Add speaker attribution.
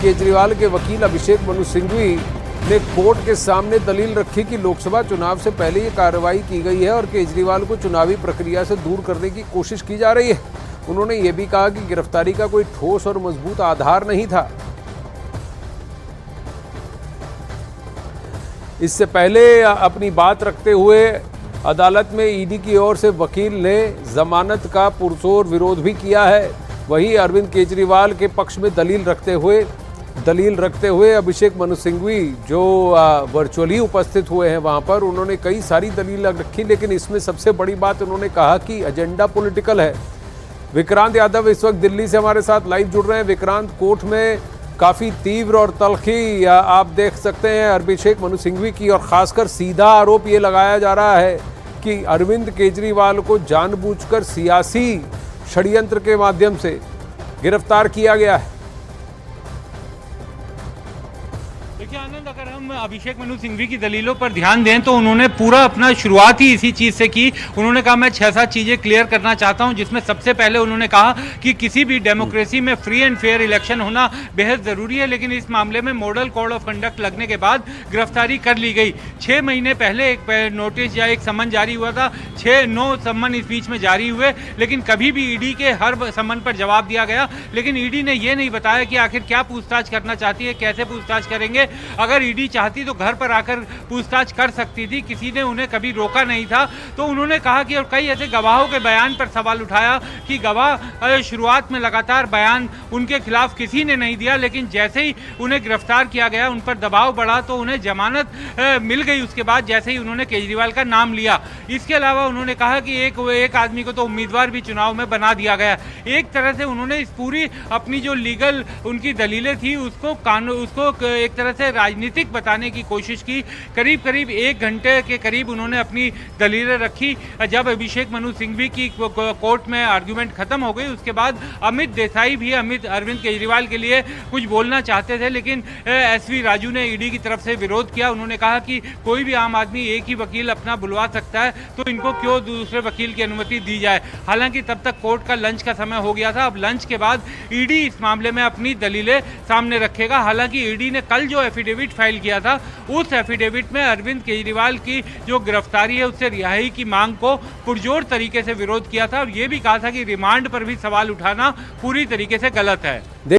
Speaker 1: केजरीवाल के वकील अभिषेक मनु सिंघवी ने कोर्ट के सामने दलील रखी कि लोकसभा चुनाव से पहले ये कार्रवाई की गई है और केजरीवाल को चुनावी प्रक्रिया से दूर करने की कोशिश की जा रही है। उन्होंने ये भी कहा कि गिरफ्तारी का कोई ठोस और मजबूत आधार नहीं था। इससे पहले अपनी बात रखते हुए अदालत में ईडी की ओर से वकील ने जमानत का पुरजोर विरोध भी किया है। वहीं अरविंद केजरीवाल के पक्ष में दलील रखते हुए अभिषेक मनु सिंघवी जो वर्चुअली उपस्थित हुए हैं वहां पर, उन्होंने कई सारी दलील रखी, लेकिन इसमें सबसे बड़ी बात उन्होंने कहा कि एजेंडा पॉलिटिकल है। विक्रांत यादव इस वक्त दिल्ली से हमारे साथ लाइव जुड़ रहे हैं। विक्रांत, कोर्ट में काफी तीव्र और तल्खी आप देख सकते हैं अभिषेक मनु सिंघवी की, और खासकर सीधा आरोप ये लगाया जा रहा है कि अरविंद केजरीवाल को जानबूझकर सियासी षड्यंत्र के माध्यम से गिरफ्तार किया गया है।
Speaker 2: देखिए आनंद, अगर हम अभिषेक मनु सिंघवी की दलीलों पर ध्यान दें तो उन्होंने पूरा अपना शुरुआत ही इसी चीज़ से की। उन्होंने कहा मैं 6-7 चीज़ें क्लियर करना चाहता हूं, जिसमें सबसे पहले उन्होंने कहा कि किसी भी डेमोक्रेसी में फ्री एंड फेयर इलेक्शन होना बेहद ज़रूरी है, लेकिन इस मामले में मॉडल कोड ऑफ कंडक्ट लगने के बाद गिरफ्तारी कर ली गई। 6 महीने पहले एक नोटिस या एक सम्मन जारी हुआ था, 6-9 सम्मन इस बीच में जारी हुए, लेकिन कभी भी ईडी के हर सम्मन पर जवाब दिया गया। लेकिन ईडी ने यह नहीं बताया कि आखिर क्या पूछताछ करना चाहती है, कैसे पूछताछ करेंगे। अगर ईडी चाहती तो घर पर आकर पूछताछ कर सकती थी, किसी ने उन्हें कभी रोका नहीं था। तो उन्होंने कहा कि, और कई ऐसे गवाहों के बयान पर सवाल उठाया कि गवाह शुरुआत में लगातार बयान उनके खिलाफ किसी ने नहीं दिया, लेकिन जैसे ही उन्हें गिरफ्तार किया गया, उन पर दबाव बढ़ा तो उन्हें जमानत मिल गई उसके बाद, जैसे ही उन्होंने केजरीवाल का नाम लिया। इसके अलावा उन्होंने कहा कि एक आदमी को तो उम्मीदवार भी चुनाव में बना दिया गया। एक तरह से उन्होंने इस पूरी अपनी जो लीगल उनकी दलीलें थी उसको एक तरह से राजनीतिक बताने की कोशिश की। करीब 1 घंटे के करीब उन्होंने अपनी दलीलें रखी। जब अभिषेक मनु सिंघवी की कोर्ट में आर्ग्यूमेंट खत्म हो गई, उसके बाद अमित देसाई भी अरविंद केजरीवाल के लिए कुछ बोलना चाहते थे, लेकिन SV राजू ने ईडी की तरफ से विरोध किया। उन्होंने कहा कि कोई भी आम आदमी एक ही वकील अपना बुलवा सकता है, तो इनको क्यों दूसरे वकील की अनुमति दी जाए। हालांकि तब तक कोर्ट का लंच का समय हो गया था। अब लंच के बाद ईडी इस मामले में अपनी दलीलें सामने रखेगा। हालांकि ईडी ने कल जो एफिडेविट फाइल किया था, उस एफिडेविट में अरविंद केजरीवाल की जो गिरफ्तारी है उससे रिहाई की मांग को पुरजोर तरीके से विरोध किया था, और यह भी कहा था कि रिमांड पर भी सवाल उठाना पूरी तरीके से गलत है।